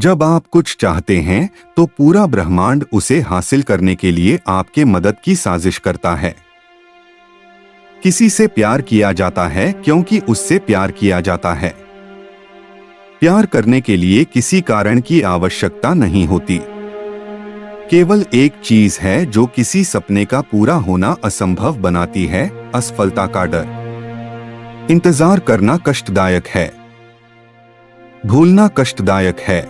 जब आप कुछ चाहते हैं तो पूरा ब्रह्मांड उसे हासिल करने के लिए आपके मदद की साजिश करता है। किसी से प्यार किया जाता है क्योंकि उससे प्यार किया जाता है। प्यार करने के लिए किसी कारण की आवश्यकता नहीं होती। केवल एक चीज है जो किसी सपने का पूरा होना असंभव बनाती है, असफलता का डर। इंतजार करना कष्टदायक है, भूलना कष्टदायक है,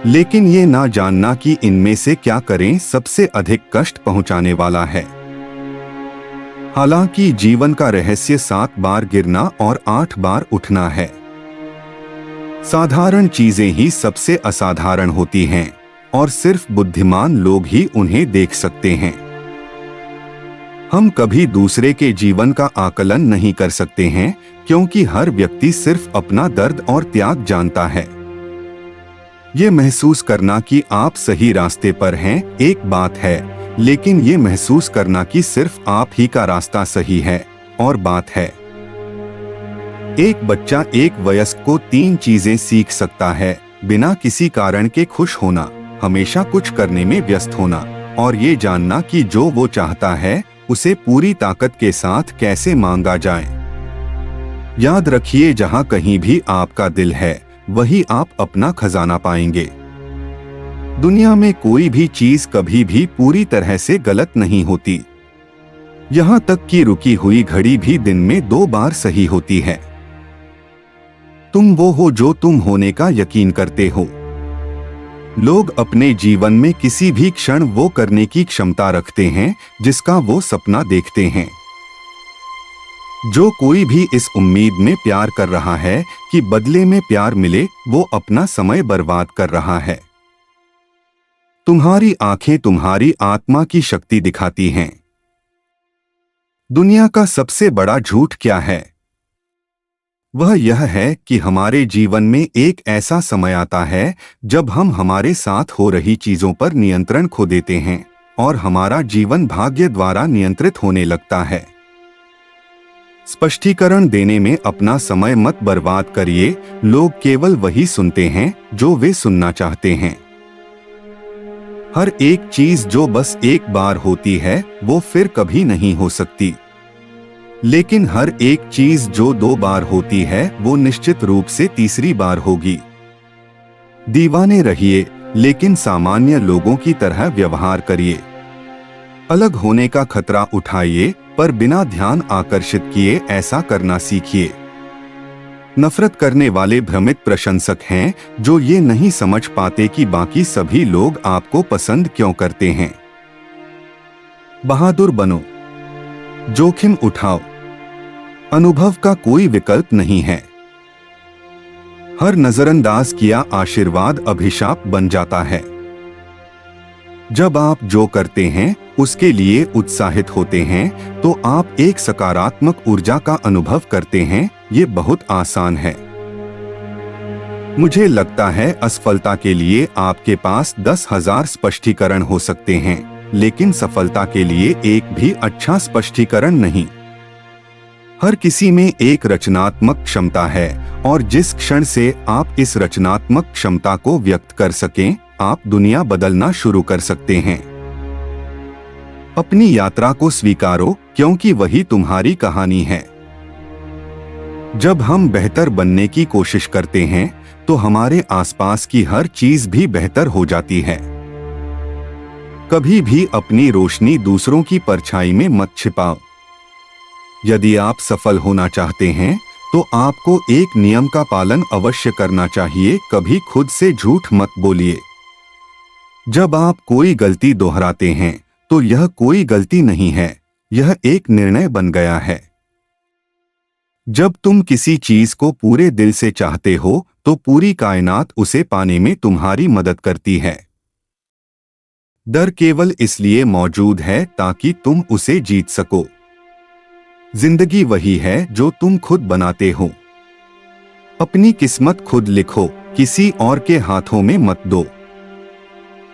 लेकिन ये ना जानना कि इनमें से क्या करें सबसे अधिक कष्ट पहुंचाने वाला है। हालांकि जीवन का रहस्य 7 बार गिरना और 8 बार उठना है। साधारण चीजें ही सबसे असाधारण होती हैं और सिर्फ बुद्धिमान लोग ही उन्हें देख सकते हैं। हम कभी दूसरे के जीवन का आकलन नहीं कर सकते हैं क्योंकि हर व्यक्ति सिर्फ अपना दर्द और त्याग जानता है। ये महसूस करना कि आप सही रास्ते पर हैं एक बात है, लेकिन ये महसूस करना कि सिर्फ आप ही का रास्ता सही है और बात है। एक बच्चा एक वयस्क को 3 चीजें सीख सकता है बिना किसी कारण के: खुश होना, हमेशा कुछ करने में व्यस्त होना और ये जानना कि जो वो चाहता है उसे पूरी ताकत के साथ कैसे मांगा जाए। याद रखिए, जहां कहीं भी आपका दिल है वही आप अपना खजाना पाएंगे। दुनिया में कोई भी चीज कभी भी पूरी तरह से गलत नहीं होती। यहां तक कि रुकी हुई घड़ी भी दिन में 2 बार सही होती है। तुम वो हो जो तुम होने का यकीन करते हो। लोग अपने जीवन में किसी भी क्षण वो करने की क्षमता रखते हैं जिसका वो सपना देखते हैं। जो कोई भी इस उम्मीद में प्यार कर रहा है कि बदले में प्यार मिले, वो अपना समय बर्बाद कर रहा है। तुम्हारी आंखें तुम्हारी आत्मा की शक्ति दिखाती हैं। दुनिया का सबसे बड़ा झूठ क्या है? वह यह है कि हमारे जीवन में एक ऐसा समय आता है जब हम हमारे साथ हो रही चीजों पर नियंत्रण खो देते हैं और हमारा जीवन भाग्य द्वारा नियंत्रित होने लगता है। स्पष्टीकरण देने में अपना समय मत बर्बाद करिए। लोग केवल वही सुनते हैं जो वे सुनना चाहते हैं। हर एक चीज जो बस एक बार होती है वो फिर कभी नहीं हो सकती, लेकिन हर एक चीज जो 2 बार होती है वो निश्चित रूप से तीसरी बार होगी। दीवाने रहिए, लेकिन सामान्य लोगों की तरह व्यवहार करिए। अलग होने का खतरा उठाइए, पर बिना ध्यान आकर्षित किए ऐसा करना सीखिए। नफरत करने वाले भ्रमित प्रशंसक हैं जो ये नहीं समझ पाते कि बाकी सभी लोग आपको पसंद क्यों करते हैं। बहादुर बनो, जोखिम उठाओ, अनुभव का कोई विकल्प नहीं है। हर नजरअंदाज किया आशीर्वाद अभिशाप बन जाता है। जब आप जो करते हैं उसके लिए उत्साहित होते हैं तो आप एक सकारात्मक ऊर्जा का अनुभव करते हैं। ये बहुत आसान है। मुझे लगता है असफलता के लिए आपके पास 10,000 स्पष्टीकरण हो सकते हैं, लेकिन सफलता के लिए एक भी अच्छा स्पष्टीकरण नहीं। हर किसी में एक रचनात्मक क्षमता है और जिस क्षण से आप इस रचनात्मक क्षमता को व्यक्त कर सकें, आप दुनिया बदलना शुरू कर सकते हैं। अपनी यात्रा को स्वीकारो क्योंकि वही तुम्हारी कहानी है। जब हम बेहतर बनने की कोशिश करते हैं तो हमारे आसपास की हर चीज भी बेहतर हो जाती है। कभी भी अपनी रोशनी दूसरों की परछाई में मत छिपाओ। यदि आप सफल होना चाहते हैं तो आपको एक नियम का पालन अवश्य करना चाहिए: कभी खुद से झूठ मत बोलिए। जब आप कोई गलती दोहराते हैं तो यह कोई गलती नहीं है, यह एक निर्णय बन गया है। जब तुम किसी चीज को पूरे दिल से चाहते हो तो पूरी कायनात उसे पाने में तुम्हारी मदद करती है। डर केवल इसलिए मौजूद है ताकि तुम उसे जीत सको। जिंदगी वही है जो तुम खुद बनाते हो। अपनी किस्मत खुद लिखो, किसी और के हाथों में मत दो।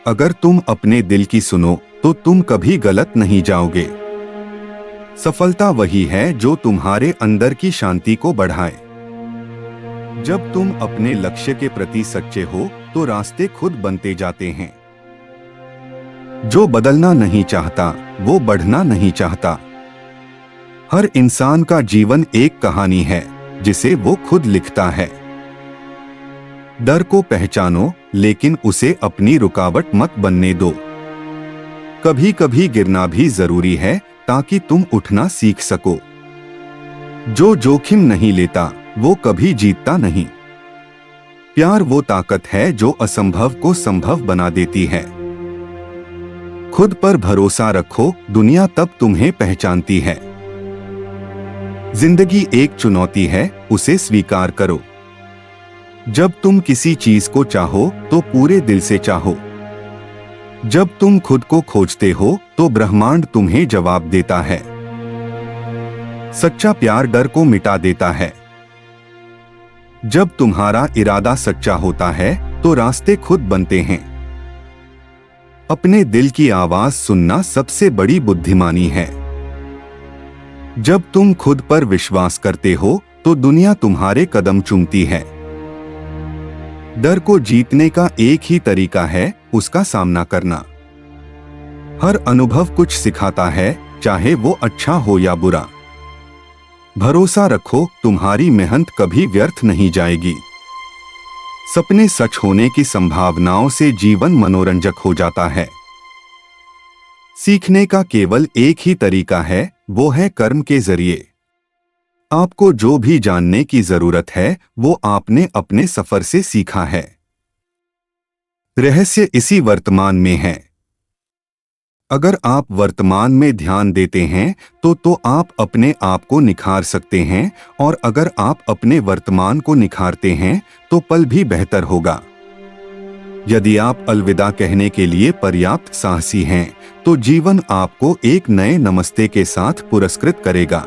अगर तुम अपने दिल की सुनो तो तुम कभी गलत नहीं जाओगे। सफलता वही है जो तुम्हारे अंदर की शांति को बढ़ाए। जब तुम अपने लक्ष्य के प्रति सच्चे हो तो रास्ते खुद बनते जाते हैं। जो बदलना नहीं चाहता वो बढ़ना नहीं चाहता। हर इंसान का जीवन एक कहानी है जिसे वो खुद लिखता है। डर को पहचानो, लेकिन उसे अपनी रुकावट मत बनने दो। कभी कभी गिरना भी जरूरी है ताकि तुम उठना सीख सको। जो जोखिम नहीं लेता वो कभी जीतता नहीं। प्यार वो ताकत है जो असंभव को संभव बना देती है। खुद पर भरोसा रखो, दुनिया तब तुम्हें पहचानती है। जिंदगी एक चुनौती है, उसे स्वीकार करो। जब तुम किसी चीज को चाहो तो पूरे दिल से चाहो। जब तुम खुद को खोजते हो तो ब्रह्मांड तुम्हें जवाब देता है। सच्चा प्यार डर को मिटा देता है। जब तुम्हारा इरादा सच्चा होता है तो रास्ते खुद बनते हैं। अपने दिल की आवाज सुनना सबसे बड़ी बुद्धिमानी है। जब तुम खुद पर विश्वास करते हो तो दुनिया तुम्हारे कदम चूमती है। डर को जीतने का एक ही तरीका है, उसका सामना करना। हर अनुभव कुछ सिखाता है, चाहे वो अच्छा हो या बुरा। भरोसा रखो, तुम्हारी मेहनत कभी व्यर्थ नहीं जाएगी। सपने सच होने की संभावनाओं से जीवन मनोरंजक हो जाता है। सीखने का केवल एक ही तरीका है, वो है कर्म के जरिए। आपको जो भी जानने की जरूरत है वो आपने अपने सफर से सीखा है। रहस्य इसी वर्तमान में है। अगर आप वर्तमान में ध्यान देते हैं तो आप अपने आप को निखार सकते हैं, और अगर आप अपने वर्तमान को निखारते हैं तो पल भी बेहतर होगा। यदि आप अलविदा कहने के लिए पर्याप्त साहसी हैं तो जीवन आपको एक नए नमस्ते के साथ पुरस्कृत करेगा।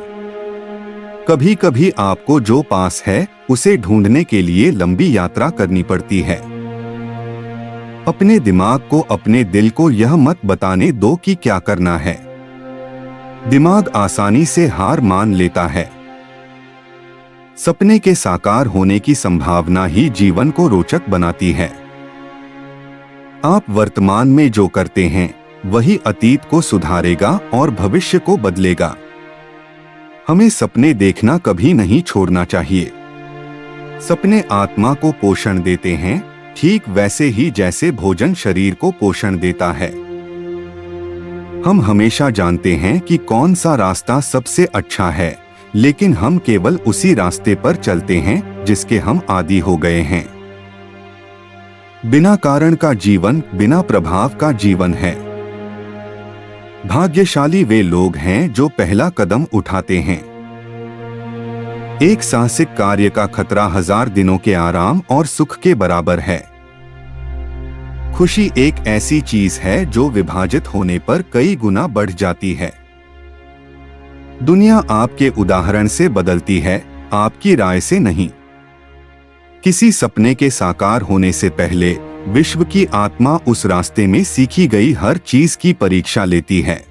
कभी कभी आपको जो पास है उसे ढूंढने के लिए लंबी यात्रा करनी पड़ती है। अपने दिमाग को, अपने दिल को यह मत बताने दो कि क्या करना है। दिमाग आसानी से हार मान लेता है। सपने के साकार होने की संभावना ही जीवन को रोचक बनाती है। आप वर्तमान में जो करते हैं वही अतीत को सुधारेगा और भविष्य को बदलेगा। हमें सपने देखना कभी नहीं छोड़ना चाहिए। सपने आत्मा को पोषण देते हैं, ठीक वैसे ही जैसे भोजन शरीर को पोषण देता है। हम हमेशा जानते हैं कि कौन सा रास्ता सबसे अच्छा है, लेकिन हम केवल उसी रास्ते पर चलते हैं जिसके हम आदी हो गए हैं। बिना कारण का जीवन बिना प्रभाव का जीवन है। भाग्यशाली वे लोग हैं जो पहला कदम उठाते हैं। एक साहसिक कार्य का खतरा 1000 दिनों के आराम और सुख के बराबर है। खुशी एक ऐसी चीज है जो विभाजित होने पर कई गुना बढ़ जाती है। दुनिया आपके उदाहरण से बदलती है, आपकी राय से नहीं। किसी सपने के साकार होने से पहले विश्व की आत्मा उस रास्ते में सीखी गई हर चीज की परीक्षा लेती है।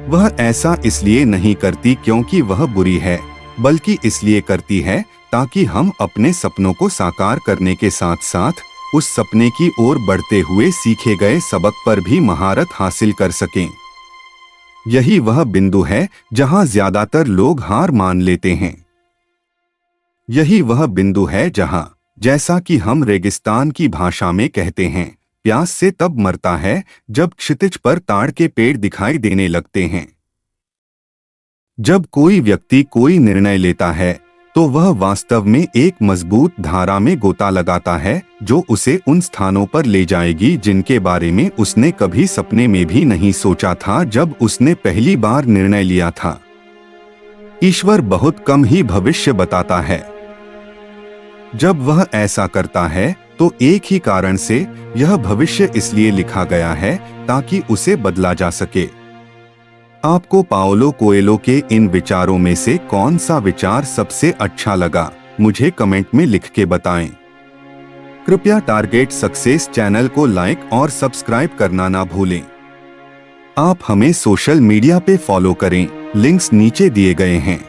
वह ऐसा इसलिए नहीं करती क्योंकि वह बुरी है, बल्कि इसलिए करती है ताकि हम अपने सपनों को साकार करने के साथ साथ उस सपने की ओर बढ़ते हुए सीखे गए सबक पर भी महारत हासिल कर सकें। यही वह बिंदु है जहां ज्यादातर लोग हार मान लेते हैं। यही वह बिंदु है जहां, जैसा कि हम रेगिस्तान की भाषा में कहते हैं, प्यास से तब मरता है जब क्षितिज पर ताड़ के पेड़ दिखाई देने लगते हैं। जब कोई व्यक्ति कोई निर्णय लेता है तो वह वास्तव में एक मजबूत धारा में गोता लगाता है जो उसे उन स्थानों पर ले जाएगी जिनके बारे में उसने कभी सपने में भी नहीं सोचा था जब उसने पहली बार निर्णय लिया था। ईश्वर बहुत कम ही भविष्य बताता है। जब वह ऐसा करता है तो एक ही कारण से, यह भविष्य इसलिए लिखा गया है ताकि उसे बदला जा सके। आपको पाओलो कोएलो के इन विचारों में से कौन सा विचार सबसे अच्छा लगा, मुझे कमेंट में लिख के बताएं। कृपया टारगेट सक्सेस चैनल को लाइक और सब्सक्राइब करना ना भूलें। आप हमें सोशल मीडिया पे फॉलो करें, लिंक्स नीचे दिए गए हैं।